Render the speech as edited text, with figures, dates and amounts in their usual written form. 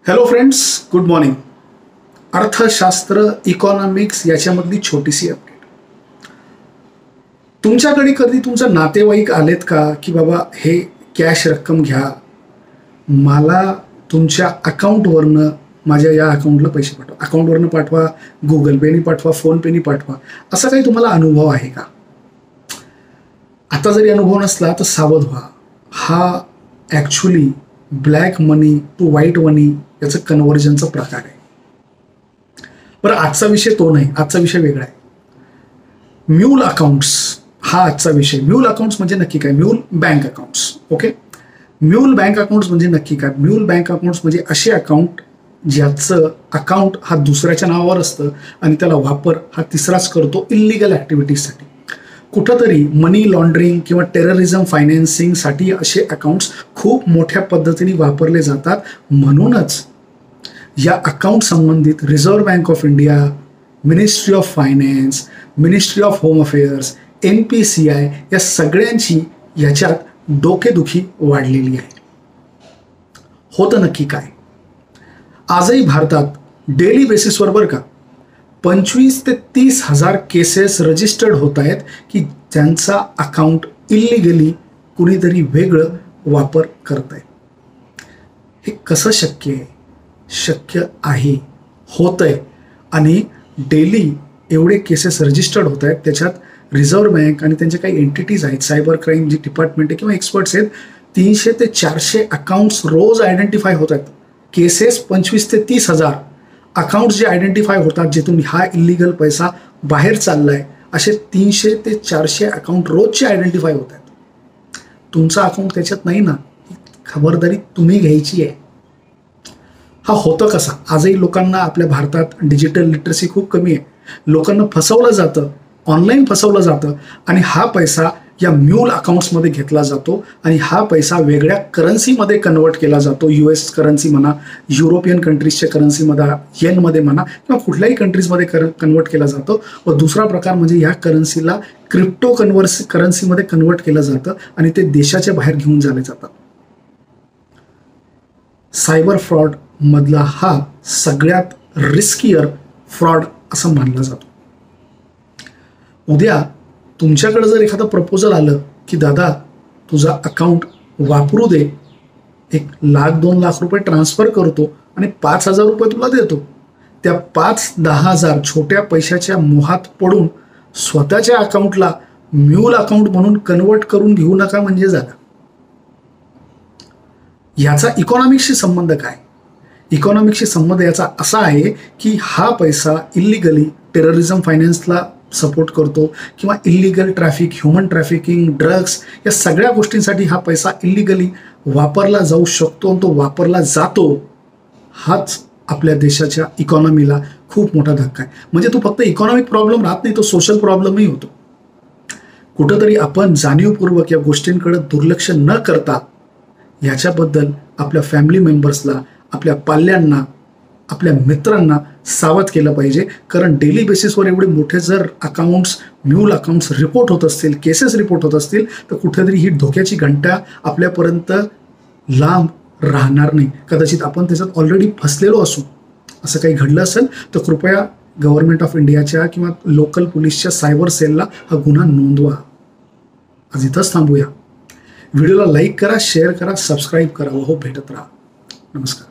Hello friends, good morning. अर्थशास्त्र, economics याच्यामधली छोटीशी update. तुमच्याकडे कधी तुमचं नातेवाईक आलेत का की बाबा हे कॅश रक्कम घ्या, मला तुमच्या अकाउंटवरनं माझ्या या अकाउंटला पैसे पाठवा, अकाउंटवरनं पाठवा, गुगल पेनी पाठवा, फोनपेनी पाठवा, असा काही तुम्हाला अनुभव आहे का? आता जरी अनुभव नसला तर सावध व्हा. हा actually black money to white money याचं कन्व्हर्जनचा प्रकार आहे. बरं, आजचा विषय तो नाही, आजचा विषय वेगळा आहे. म्यूल अकाउंट्स हा आजचा विषय. म्यूल अकाउंट्स म्हणजे नक्की काय? Mule bank accounts. Okay, mule bank accounts म्हणजे नक्की काय? म्यूल बँक अकाउंट्स म्हणजे असे अकाउंट ज्याचं अकाउंट हा दुसऱ्याच्या नावावर असतं आणि त्याला वापर हा तिसराच करतो इल्लिगल ॲक्टिव्हिटीजसाठी. कुठंतरी मनी लॉन्ड्रिंग किंवा टेररिझम फायनान्सिंगसाठी असे अकाउंट्स खूप मोठ्या पद्धतीने वापरले जातात. म्हणूनच या अकाउंट संबंधित reserve bank of India, ministry of finance, ministry of home affairs, NPCI या सगळ्यांची याच्यात डोकेदुखी वाढलेली आहे. होतं नक्की काय? आजही भारतात डेली बेसिसवर बरं का 25,000 ते 30,000 केसेस रजिस्टर्ड होत आहेत की ज्यांचा अकाउंट इल्लिगली कुणीतरी वेगळं वापर करत आहे. हे कसं शक्य आहे? शक्य आहे, होत आहे. आणि डेली एवढे केसेस रजिस्टर्ड होत आहेत. त्याच्यात रिझर्व्ह बँक आणि त्यांच्या काही एंटिटीज आहेत, सायबर क्राईम जी डिपार्टमेंट आहे किंवा एक्सपर्ट्स आहेत, 300 ते 400 अकाउंट्स रोज आयडेंटिफाय होत आहेत. केसेस 25,000 ते 30,000 अकाउंट्स जे आयडेंटिफाय होतात, जिथून हा इल्लिगल पैसा बाहेर चाललाय, असे 300 ते 400 अकाउंट रोजचे आयडेंटिफाय होत आहेत. तुमचा अकाउंट त्याच्यात नाही ना, खबरदारी तुम्ही घ्यायची आहे. हा होतं कसा? आजही लोकांना आपल्या भारतात डिजिटल लिटरसी खूप कमी आहे. लोकांना फसवलं जातं, ऑनलाईन फसवलं जातं आणि हा पैसा या म्यूल अकाउंट्समध्ये घेतला जातो आणि हा पैसा वेगळ्या करन्सीमध्ये कन्वर्ट केला जातो. US करन्सी म्हणा, युरोपियन कंट्रीजच्या करन्सीमध्ये, येनमध्ये म्हणा, किंवा कुठल्याही कंट्रीजमध्ये कन्वर्ट केला जातो. व दुसरा प्रकार म्हणजे ह्या करन्सीला क्रिप्टो करन्सीमध्ये कन्वर्ट केलं जातं आणि ते देशाच्या बाहेर घेऊन जाले जातात. सायबर फ्रॉड मधला हा सगळ्यात रिस्कियर फ्रॉड असं मानला जातो. उद्या तुमच्याकडे जर एखादं प्रपोजल आलं की दादा तुझा अकाउंट वापरू दे, 1,00,000 2,00,000 रुपये ट्रान्सफर करतो आणि 5,000 रुपये तुला देतो, त्या 5-10,000 छोट्या पैशाच्या मोहात पडून स्वतःच्या अकाउंटला म्यूल अकाउंट म्हणून कन्वर्ट करून घेऊ नका म्हणजे झालं. याचा इकॉनॉमिक्सशी संबंध काय? इकॉनॉमिक्सशी संबंध याचा असा आहे की हा पैसा इल्लिगली टेररिझम फायनान्सला सपोर्ट करतो किंवा illegal traffic, human trafficking, drugs या सगळ्या गोष्टींसाठी हा पैसा इल्लिगली वापरला जाऊ शकतो आणि तो वापरला जातो. हाच आपल्या देशाच्या इकॉनॉमीला खूप मोठा धक्का आहे. म्हणजे तो फक्त इकॉनॉमिक प्रॉब्लेम राहत नाही, तो सोशल प्रॉब्लेमही होतो. कुठंतरी आपण जाणीवपूर्वक या गोष्टींकडे दुर्लक्ष न करता याच्याबद्दल आपल्या फॅमिली मेंबर्सला, आपल्या पाल्यांना, आपल्या मित्रांना सावध केलं पाहिजे. कारण डेली बेसिसवर एवढे मोठे जर अकाउंट्स, म्यूल अकाउंट्स रिपोर्ट होत असतील, केसेस रिपोर्ट होत असतील, तर कुठेतरी ही धोक्याची घंटा आपल्यापर्यंत लांब राहणार नाही. कदाचित आपण त्याच्यात ऑलरेडी फसलेलो असू. असं काही घडलं असेल तर कृपया गव्हर्नमेंट ऑफ इंडियाच्या किंवा लोकल पोलीसच्या सायबर सेलला हा गुन्हा नोंदवा. आज इथंच थांबूया. व्हिडिओला लाईक करा, शेअर करा, सबस्क्राईब करा. हो, भेटत राहा. नमस्कार.